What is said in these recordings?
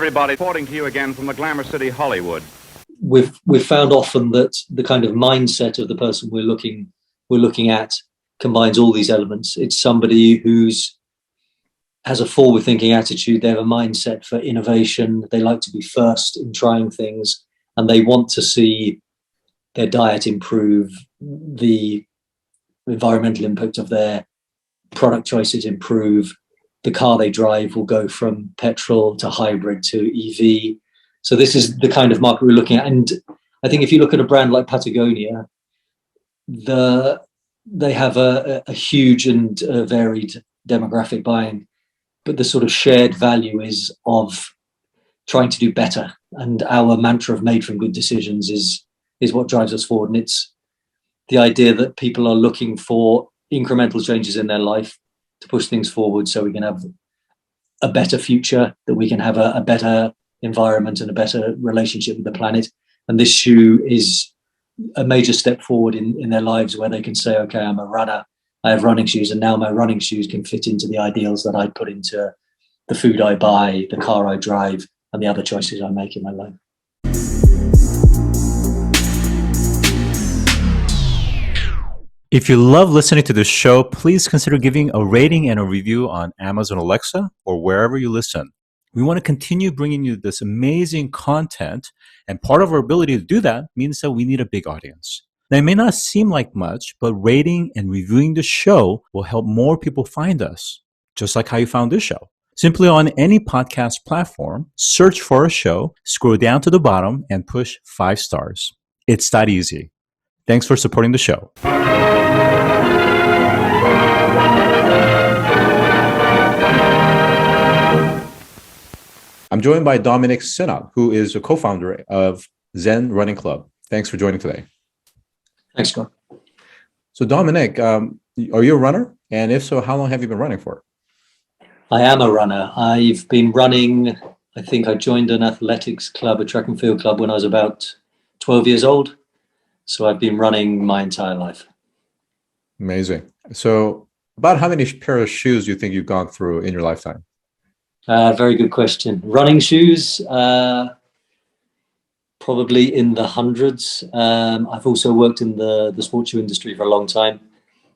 everybody. Reporting to you again from the Glamour City, Hollywood. We've found often that the kind of mindset of the person we're looking at combines all these elements. It's somebody has a forward-thinking attitude. They have a mindset for innovation. They like to be first in trying things, and they want to see their diet improve, the environmental impact of their product choices improve. The car they drive will go from petrol to hybrid to EV. So this is the kind of market we're looking at. And I think if you look at a brand like Patagonia, they have a huge and varied demographic buying, but the sort of shared value is of trying to do better. And our mantra of made from good decisions is what drives us forward. And it's the idea that people are looking for incremental changes in their life to push things forward so we can have a better future, that we can have a better environment and a better relationship with the planet. And this shoe is a major step forward in their lives, where they can say, okay, I'm a runner, I have running shoes, and now my running shoes can fit into the ideals that I put into the food I buy, the car I drive, and the other choices I make in my life. If you love listening to this show, please consider giving a rating and a review on Amazon Alexa or wherever you listen. We want to continue bringing you this amazing content, and part of our ability to do that means that we need a big audience. Now, it may not seem like much, but rating and reviewing the show will help more people find us, just like how you found this show. Simply on any podcast platform, search for a show, scroll down to the bottom, and push 5 stars. It's that easy. Thanks for supporting the show. I'm joined by Dominic Sinnott, who is a co-founder of Zen Running Club. Thanks for joining today. Thanks, Scott. So Dominic, are you a runner? And if so, how long have you been running for? I am a runner. I've been running, I think I joined an athletics club, a track and field club, when I was about 12 years old. So I've been running my entire life. Amazing. So about how many pair of shoes do you think you've gone through in your lifetime? Very good question. Running shoes, probably in the hundreds. I've also worked in the sports shoe industry for a long time.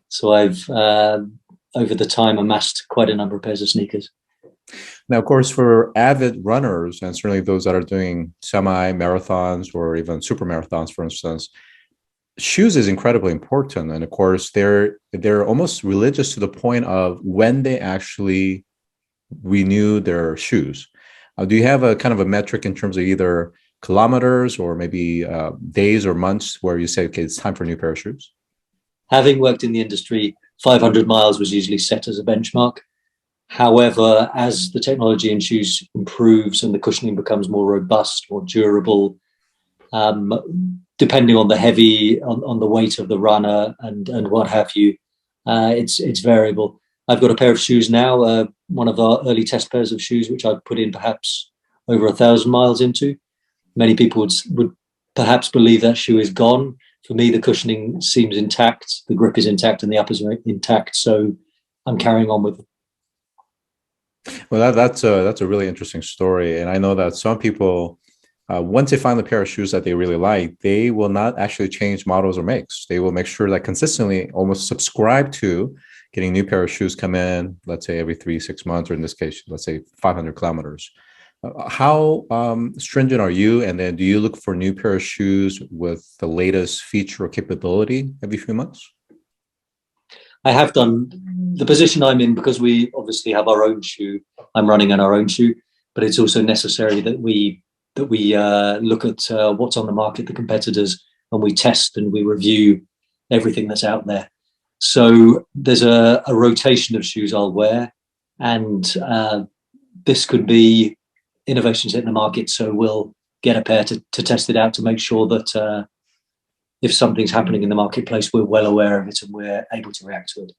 So I've, over the time, amassed quite a number of pairs of sneakers. Now, of course, for avid runners, and certainly those that are doing semi-marathons or even super marathons, for instance, shoes is incredibly important. And of course, they're almost religious to the point of when they actually renew their shoes. Do you have a kind of a metric in terms of either kilometers or maybe days or months where you say, okay, it's time for a new pair of shoes? Having worked in the industry, 500 miles was usually set as a benchmark. However, as the technology in shoes improves and the cushioning becomes more robust, more durable, depending on the weight of the runner and what have you, it's variable. I've got a pair of shoes now, one of our early test pairs of shoes, which I've put in perhaps over 1,000 miles into. Many people would perhaps believe that shoe is gone. For me, the cushioning seems intact, the grip is intact, and the uppers are intact. So I'm carrying on with it. Well, that's a really interesting story. And I know that some people, once they find a pair of shoes that they really like, they will not actually change models or makes. They will make sure that consistently almost subscribe to getting new pair of shoes come in, let's say every 3-6 months, or in this case, let's say 500 kilometers. How stringent are you? And then do you look for new pair of shoes with the latest feature or capability every few months? I have done. The position I'm in, because we obviously have our own shoe, I'm running on our own shoe, but it's also necessary that we look at what's on the market, the competitors, and we test and we review everything that's out there. So there's a rotation of shoes I'll wear, and this could be innovations in the market. So we'll get a pair to test it out to make sure that if something's happening in the marketplace, we're well aware of it and we're able to react to it.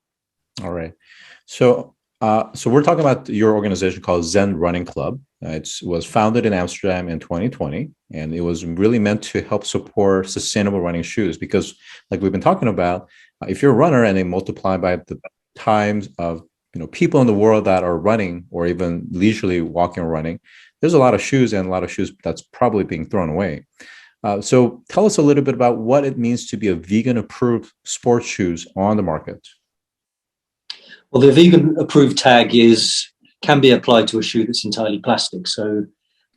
All right. So we're talking about your organization called Zen Running Club. It was founded in Amsterdam in 2020, and it was really meant to help support sustainable running shoes. Because, like we've been talking about, if you're a runner and they multiply by the times of people in the world that are running or even leisurely walking or running, there's a lot of shoes and a lot of shoes that's probably being thrown away. So tell us a little bit about what it means to be a vegan approved sports shoes on the market. Well, the vegan approved tag can be applied to a shoe that's entirely plastic. So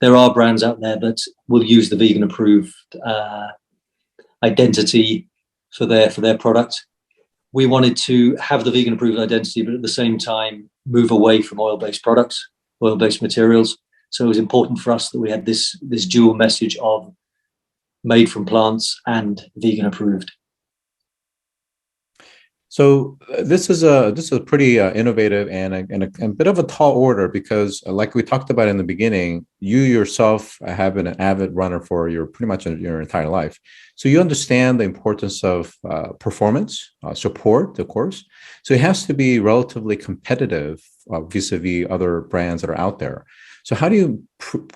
there are brands out there that will use the vegan approved identity for their product. We wanted to have the vegan approved identity, but at the same time move away from oil-based products, oil-based materials. So it was important for us that we had this dual message of made from plants and vegan approved. So this is a pretty innovative and a bit of a tall order, because like we talked about in the beginning, you yourself have been an avid runner for pretty much your entire life. So you understand the importance of performance, support, of course. So it has to be relatively competitive vis-a-vis other brands that are out there. So how do you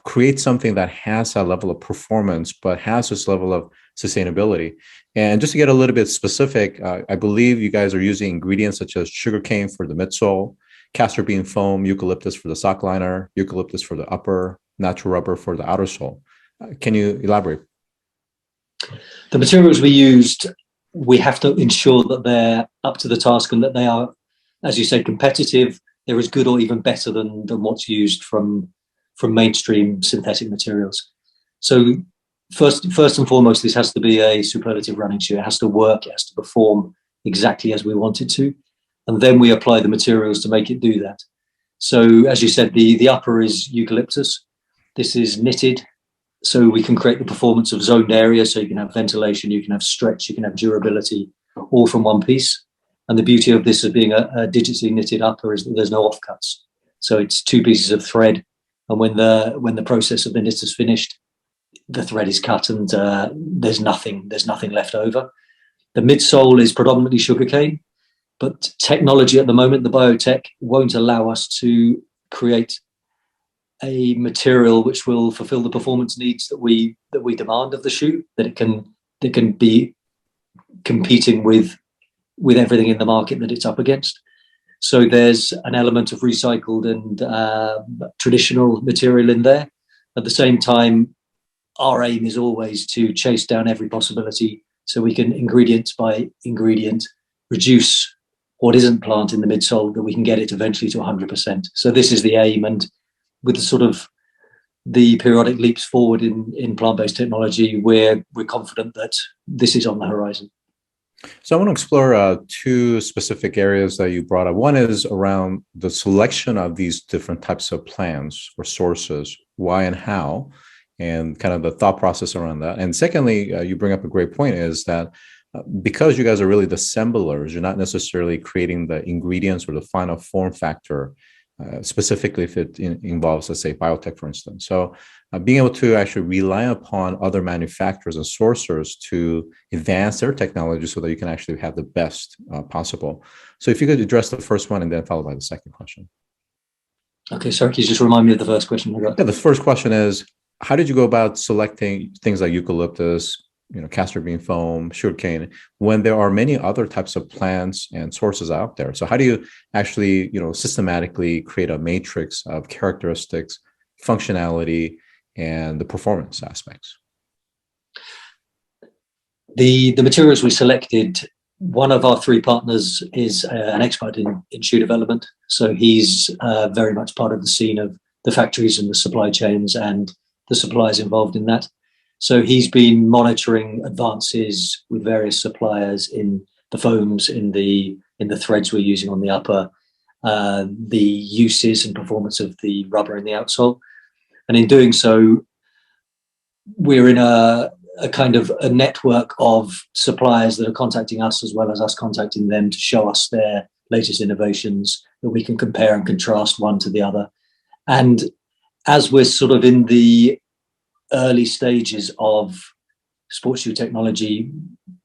create something that has a level of performance, but has this level of sustainability? And just to get a little bit specific, I believe you guys are using ingredients such as sugarcane for the midsole, castor bean foam, eucalyptus for the sock liner, eucalyptus for the upper, natural rubber for the outer sole. Can you elaborate? The materials we used, we have to ensure that they're up to the task and that they are, as you said, competitive. They're as good or even better than what's used from mainstream synthetic materials. So first and foremost, this has to be a superlative running shoe. It has to work, it has to perform exactly as we want it to. And then we apply the materials to make it do that. So as you said, the upper is eucalyptus. This is knitted, so we can create the performance of zoned area. So you can have ventilation, you can have stretch, you can have durability, all from one piece. And the beauty of this as being a digitally knitted upper is that there's no offcuts. So it's two pieces of thread. And when the process of the knit is finished, the thread is cut and there's nothing left over. The midsole is predominantly sugarcane, but technology at the moment, the biotech, won't allow us to create a material which will fulfill the performance needs that we demand of the shoe, that it can be competing with everything in the market that it's up against. So there's an element of recycled and traditional material in there. At the same time, our aim is always to chase down every possibility so we can ingredient by ingredient reduce what isn't plant in the midsole, that we can get it eventually to 100%. So this is the aim, and with the sort of the periodic leaps forward in plant-based technology, we're confident that this is on the horizon. So I want to explore two specific areas that you brought up. One is around the selection of these different types of plants or sources, why and how, and kind of the thought process around that. And secondly, you bring up a great point, is that because you guys are really the assemblers, you're not necessarily creating the ingredients or the final form factor, specifically if it involves, let's say, biotech, for instance. So being able to actually rely upon other manufacturers and sourcers to advance their technology so that you can actually have the best possible. So if you could address the first one and then followed by the second question. Okay, sorry, can you just remind me of the first question? Yeah, the first question is, how did you go about selecting things like eucalyptus, castor bean foam, sugarcane, when there are many other types of plants and sources out there? So how do you actually, systematically create a matrix of characteristics, functionality, and the performance aspects? The materials we selected, one of our three partners is an expert in shoe development. So he's very much part of the scene of the factories and the supply chains and the suppliers involved in that. So he's been monitoring advances with various suppliers in the foams, in the threads we're using on the upper, the uses and performance of the rubber in the outsole. And in doing so, we're in a kind of a network of suppliers that are contacting us as well as us contacting them to show us their latest innovations that we can compare and contrast one to the other. And as we're sort of in the early stages of sports shoe technology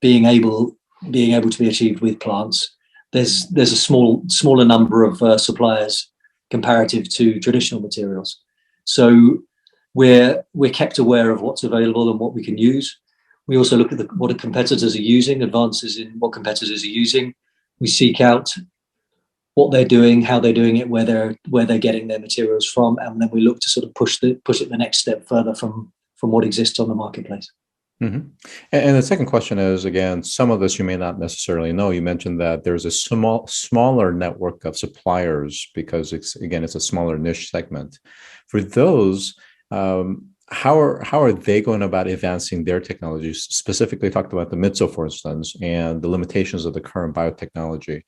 being able to be achieved with plants, there's a smaller number of suppliers comparative to traditional materials. So we're kept aware of what's available and what we can use. We also look at what competitors are using, advances in what competitors are using. We seek out what they're doing, how they're doing it, where they're getting their materials from, and then we look to sort of push it the next step further from what exists on the marketplace. Mm-hmm. And the second question is, again, some of this you may not necessarily know. You mentioned that there's a smaller network of suppliers because it's a smaller niche segment. For those, how are they going about advancing their technologies? Specifically, talked about the MITSO, for instance, and the limitations of the current biotechnology.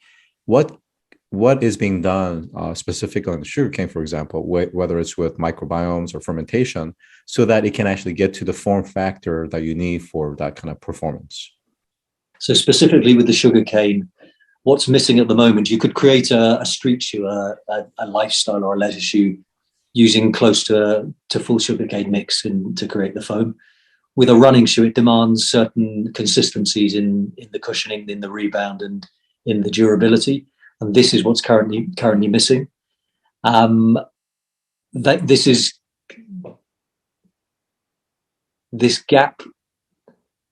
What is being done specifically on the sugarcane, for example, whether it's with microbiomes or fermentation, so that it can actually get to the form factor that you need for that kind of performance? So specifically with the sugarcane, what's missing at the moment, you could create a street shoe, a lifestyle or a leisure shoe using close to full sugarcane mix and to create the foam. With a running shoe, it demands certain consistencies in the cushioning, in the rebound, and in the durability. And this is what's currently missing. This gap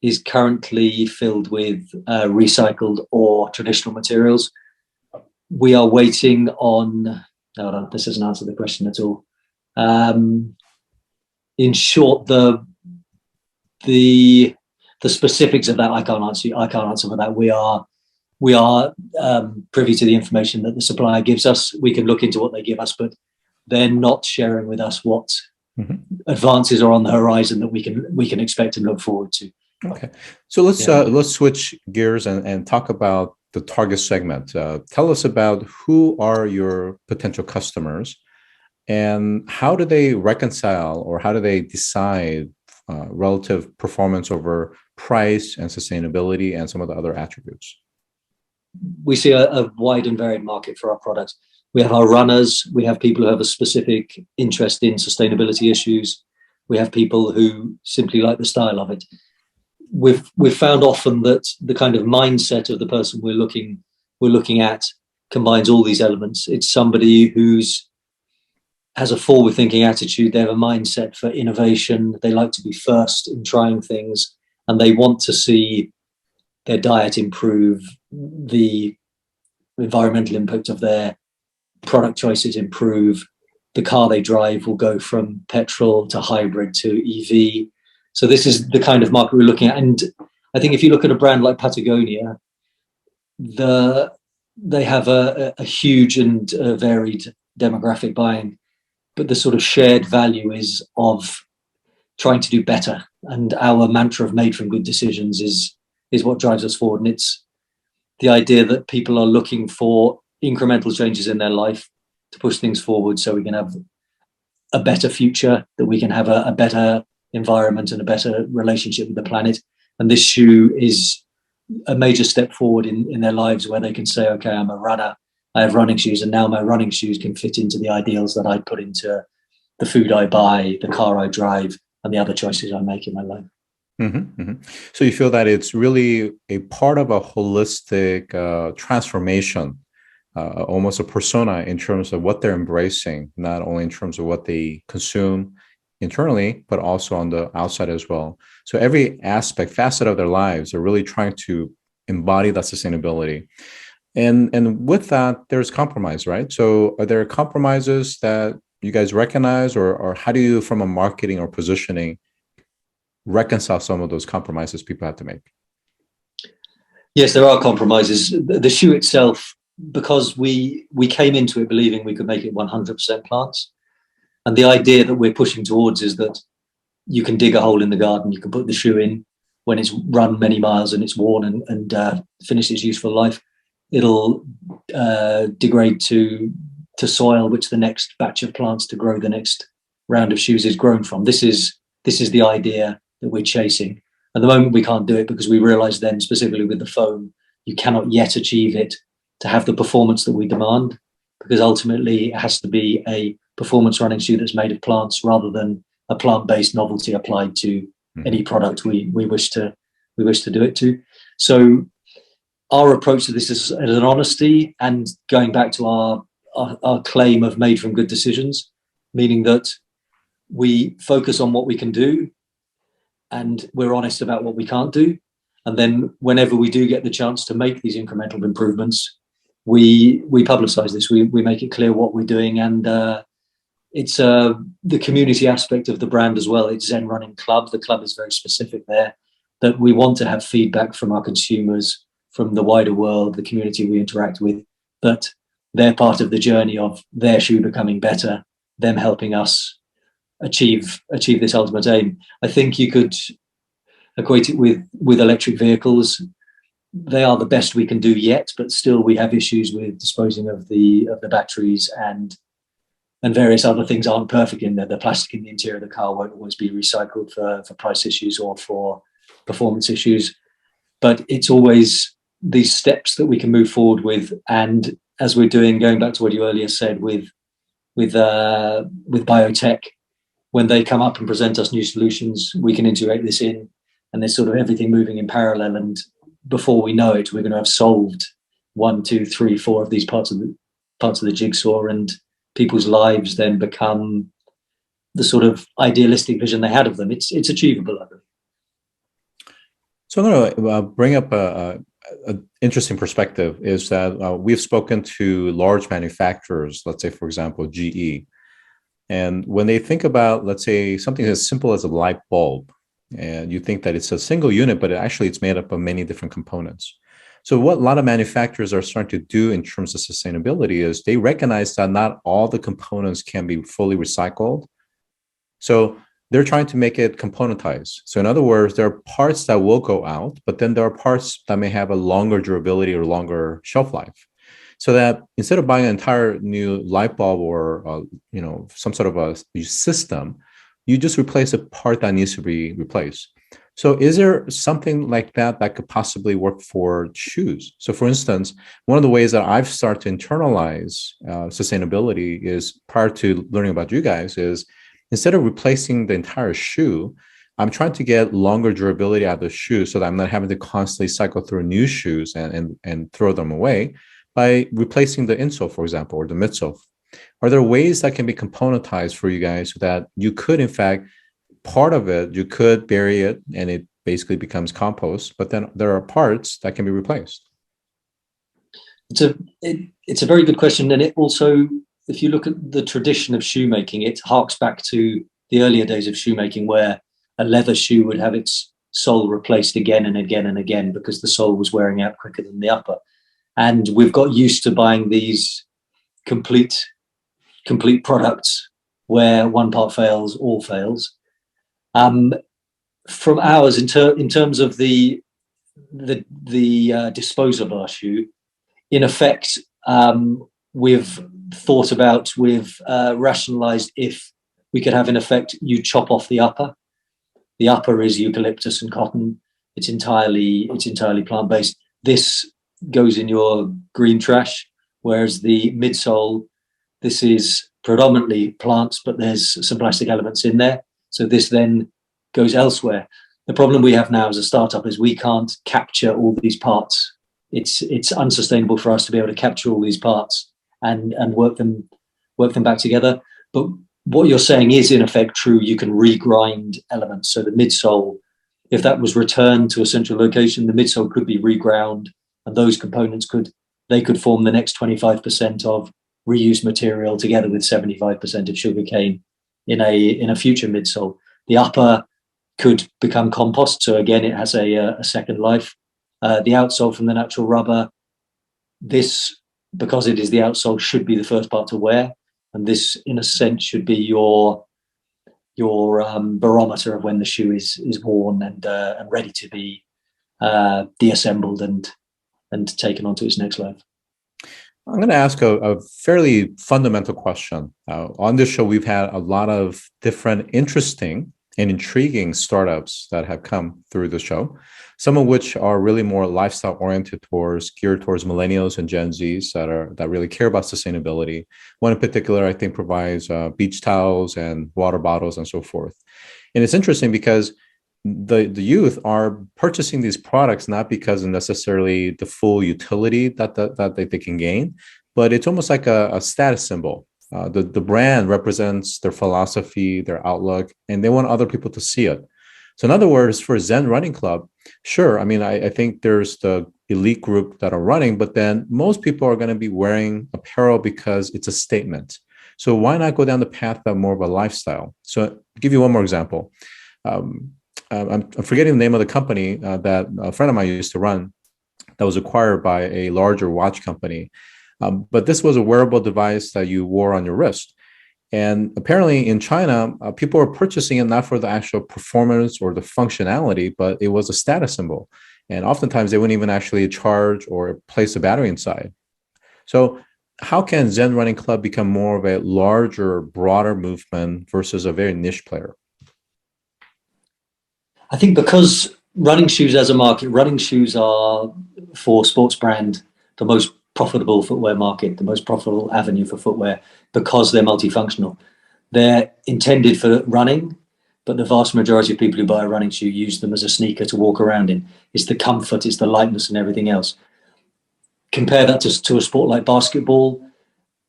is currently filled with recycled or traditional materials. We are waiting on. No, this doesn't answer the question at all. In short, the specifics of that I can't answer for that. We are privy to the information that the supplier gives us. We can look into what they give us, but they're not sharing with us what advances are on the horizon that we can expect and look forward to. Okay, so let's switch gears and talk about the target segment. Tell us about who are your potential customers, and how do they reconcile or how do they decide relative performance over price and sustainability and some of the other attributes? We see a wide and varied market for our products. We have our runners. We have people who have a specific interest in sustainability issues. We have people who simply like the style of it. We've found often that the kind of mindset of the person we're looking at combines all these elements. It's somebody who's has a forward-thinking attitude. They have a mindset for innovation. They like to be first in trying things, and they want to see their diet improve, the environmental impact of their product choices improve. The car they drive will go from petrol to hybrid to EV. So this is the kind of market we're looking at. And I think if you look at a brand like Patagonia, they have a huge and varied demographic buying, but the sort of shared value is of trying to do better. And our mantra of made from good decisions is what drives us forward. And it's the idea that people are looking for incremental changes in their life to push things forward so we can have a better future, that we can have a better environment and a better relationship with the planet. And this shoe is a major step forward in their lives, where they can say, okay, I'm a runner, I have running shoes, and now my running shoes can fit into the ideals that I put into the food I buy, the car I drive, and the other choices I make in my life. Mm-hmm, mm-hmm. So you feel that it's really a part of a holistic transformation, almost a persona in terms of what they're embracing, not only in terms of what they consume internally, but also on the outside as well. So every facet of their lives are really trying to embody that sustainability. And with that, there's compromise, right? So are there compromises that you guys recognize, or how do you, from a marketing or positioning, reconcile some of those compromises people have to make? Yes, there are compromises. The shoe itself, because we came into it believing we could make it 100% plants. And the idea that we're pushing towards is that you can dig a hole in the garden, you can put the shoe in when it's run many miles and it's worn and finished its useful life. It'll degrade to soil, which the next batch of plants to grow the next round of shoes is grown from. This is the idea that we're chasing. At the moment, we can't do it because we realize then, specifically with the foam, you cannot yet achieve it to have the performance that we demand, because ultimately it has to be a performance running shoe that's made of plants rather than a plant-based novelty applied to any product we wish to do it to. So our approach to this is an honesty, and going back to our claim of made from good decisions, meaning that we focus on what we can do and we're honest about what we can't do. And then whenever we do get the chance to make these incremental improvements, we publicize this. We make it clear what we're doing, and it's the community aspect of the brand as well. It's Zen Running Club. The club is very specific there, that we want to have feedback from our consumers, from the wider world, the community we interact with, that they're part of the journey of their shoe becoming better, them helping us achieve this ultimate aim. I think you could equate it with electric vehicles. They are the best we can do yet, but still we have issues with disposing of the batteries, and various other things aren't perfect in there. The plastic in the interior of the car won't always be recycled for price issues or for performance issues. But it's always these steps that we can move forward with. And as we're doing, going back to what you earlier said with biotech, when they come up and present us new solutions, we can integrate this in, and there's sort of everything moving in parallel. And before we know it, we're going to have solved 1, 2, 3, 4 of these parts of the jigsaw, and people's lives then become the sort of idealistic vision they had of them. It's achievable, I believe. So I'm going to bring up an interesting perspective, is that we've spoken to large manufacturers, let's say, for example, GE. And when they think about, let's say, something as simple as a light bulb, and you think that it's a single unit, but it's made up of many different components. So what a lot of manufacturers are starting to do in terms of sustainability is they recognize that not all the components can be fully recycled. So they're trying to make it componentized. So in other words, there are parts that will go out, but then there are parts that may have a longer durability or longer shelf life. So that instead of buying an entire new light bulb or some sort of a system, you just replace a part that needs to be replaced. So is there something like that could possibly work for shoes? So for instance, one of the ways that I've started to internalize sustainability is, prior to learning about you guys, is instead of replacing the entire shoe, I'm trying to get longer durability out of the shoe so that I'm not having to constantly cycle through new shoes and throw them away by replacing the insole, for example, or the midsole. Are there ways that can be componentized for you guys so that you could, in fact, part of it, you could bury it and it basically becomes compost, but then there are parts that can be replaced? It's a very good question. And it also, if you look at the tradition of shoemaking, it harks back to the earlier days of shoemaking, where a leather shoe would have its sole replaced again and again and again because the sole was wearing out quicker than the upper. And we've got used to buying these complete products where one part fails, all fails. From ours, in terms of the disposal of our shoe, in effect, we've thought about, we've rationalized if we could have, in effect, you chop off the upper. The upper is eucalyptus and cotton. It's entirely plant-based. This goes in your green trash, whereas the midsole, this is predominantly plants, but there's some plastic elements in there. So this then goes elsewhere. The problem we have now as a startup is we can't capture all these parts. It's unsustainable for us to be able to capture all these parts and work them back together. But what you're saying is in effect true. You can regrind elements. So the midsole, if that was returned to a central location, the midsole could be reground, and those components could form the next 25% of reused material together with 75% of sugarcane in a future midsole. The upper could become compost. So again, it has a second life. The outsole from the natural rubber, this, because it is the outsole, should be the first part to wear. And this, in a sense, should be your barometer of when the shoe is worn and ready to be deassembled and taken onto its next life. I'm going to ask a fairly fundamental question. On this show, we've had a lot of different interesting and intriguing startups that have come through the show, some of which are really more lifestyle oriented, geared towards millennials and Gen Zs that really care about sustainability. One in particular, I think, provides beach towels and water bottles and so forth. And it's interesting because the youth are purchasing these products not because of necessarily the full utility that they can gain, but it's almost like a status symbol. The brand represents their philosophy, their outlook, and they want other people to see it. So in other words, for Zen Running Club, sure, I mean, I think there's the elite group that are running, but then most people are going to be wearing apparel because it's a statement. So why not go down the path of more of a lifestyle? So I'll give you one more example. I'm forgetting the name of the company that a friend of mine used to run that was acquired by a larger watch company. But this was a wearable device that you wore on your wrist. And apparently in China, people were purchasing it not for the actual performance or the functionality, but it was a status symbol. And oftentimes they wouldn't even actually charge or place a battery inside. So how can Zen Running Club become more of a larger, broader movement versus a very niche player? I think because running shoes as a market, running shoes are, for sports brand, the most profitable footwear market, the most profitable avenue for footwear, because they're multifunctional. They're intended for running, but the vast majority of people who buy a running shoe use them as a sneaker to walk around in. It's the comfort, it's the lightness and everything else. Compare that to a sport like basketball.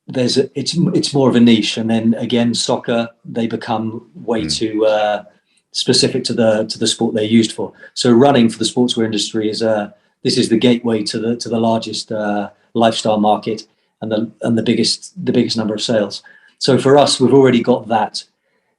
It's more of a niche, and then again, soccer, they become way too specific to the sport they're used for. So running for the sportswear industry is this is the gateway to the largest lifestyle market and the biggest number of sales. So for us, we've already got that.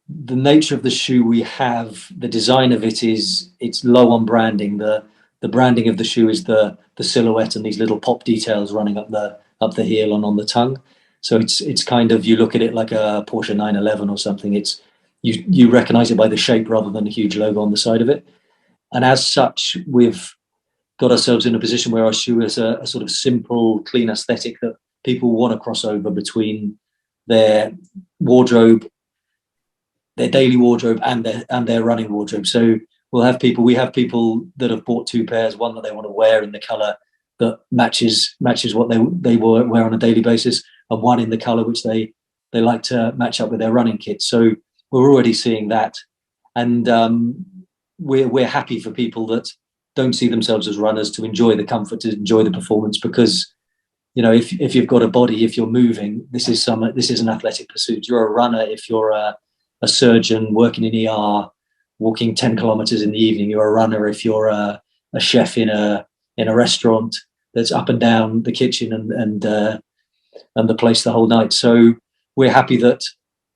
The nature of the shoe we have, the design of it's low on branding. The branding of the shoe is the silhouette and these little pop details running up the heel and on the tongue. So it's kind of, you look at it like a Porsche 911 or something. It's you recognize it by the shape rather than a huge logo on the side of it. And as such, we've got ourselves in a position where our shoe is a sort of simple, clean aesthetic that people want to cross over between their wardrobe, their daily wardrobe, and their running wardrobe. So we have people that have bought two pairs, one that they want to wear in the color that matches what they wear on a daily basis, and one in the color which they like to match up with their running kit. So we're already seeing that, and we're happy for people that don't see themselves as runners to enjoy the comfort, to enjoy the performance, because if you've got a body, if you're moving, this is an athletic pursuit. You're a runner if you're a surgeon working in ER, walking 10 kilometers in the evening. You're a runner if you're a chef in a restaurant that's up and down the kitchen and the place the whole night. So we're happy that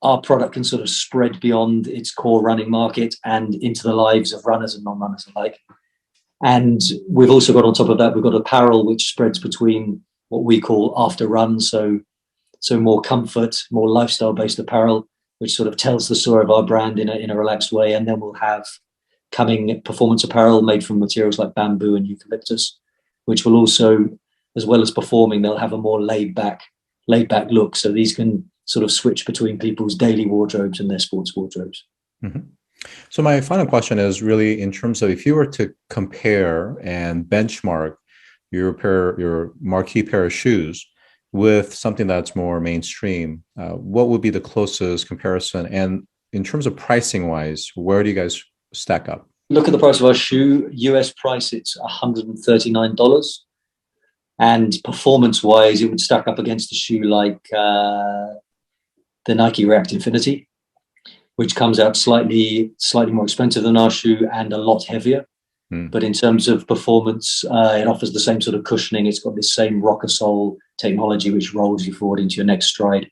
our product can sort of spread beyond its core running market and into the lives of runners and non-runners alike. And we've also got, on top of that, we've got apparel which spreads between what we call after run, so more comfort, more lifestyle-based apparel, which sort of tells the story of our brand in a relaxed way. And then we'll have coming performance apparel made from materials like bamboo and eucalyptus, which will also, as well as performing, they'll have a more laid back look. So these can sort of switch between people's daily wardrobes and their sports wardrobes. Mm-hmm. So my final question is really in terms of, if you were to compare and benchmark your marquee pair of shoes with something that's more mainstream, what would be the closest comparison? And in terms of pricing wise, where do you guys stack up? Look at the price of our shoe. US price, it's $139. And performance wise, it would stack up against a shoe like the Nike React Infinity, which comes out slightly more expensive than our shoe and a lot heavier. But in terms of performance, it offers the same sort of cushioning. It's got this same rocker sole technology, which rolls you forward into your next stride.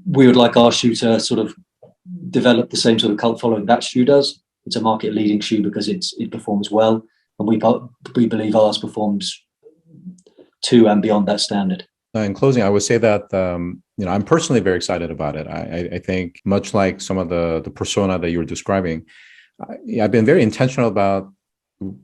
We would like our shoe to sort of develop the same sort of cult following that shoe does. It's a market leading shoe because it performs well. And we believe ours performs to and beyond that standard. In closing, I would say that I'm personally very excited about it. I think much like some of the persona that you were describing, I've been very intentional about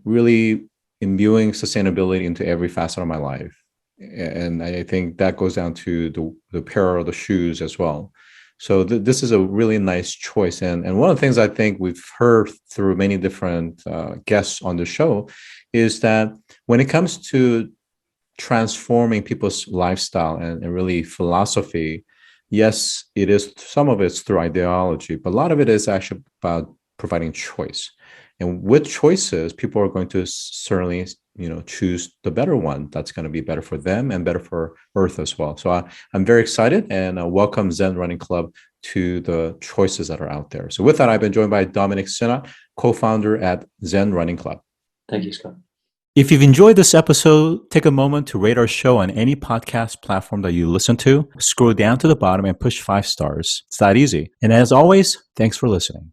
really imbuing sustainability into every facet of my life. And I think that goes down to the pair of the shoes as well. So this is a really nice choice. And one of the things I think we've heard through many different guests on the show is that when it comes to transforming people's lifestyle and really philosophy, yes, it is, some of it's through ideology, but a lot of it is actually about providing choice. And with choices, people are going to certainly, choose the better one that's going to be better for them and better for Earth as well. So I'm very excited and welcome Zen Running Club to the choices that are out there. So with that, I've been joined by Dominic Sinnott, co-founder at Zen Running Club. Thank you, Scott. If you've enjoyed this episode, take a moment to rate our show on any podcast platform that you listen to. Scroll down to the bottom and push 5 stars. It's that easy. And as always, thanks for listening.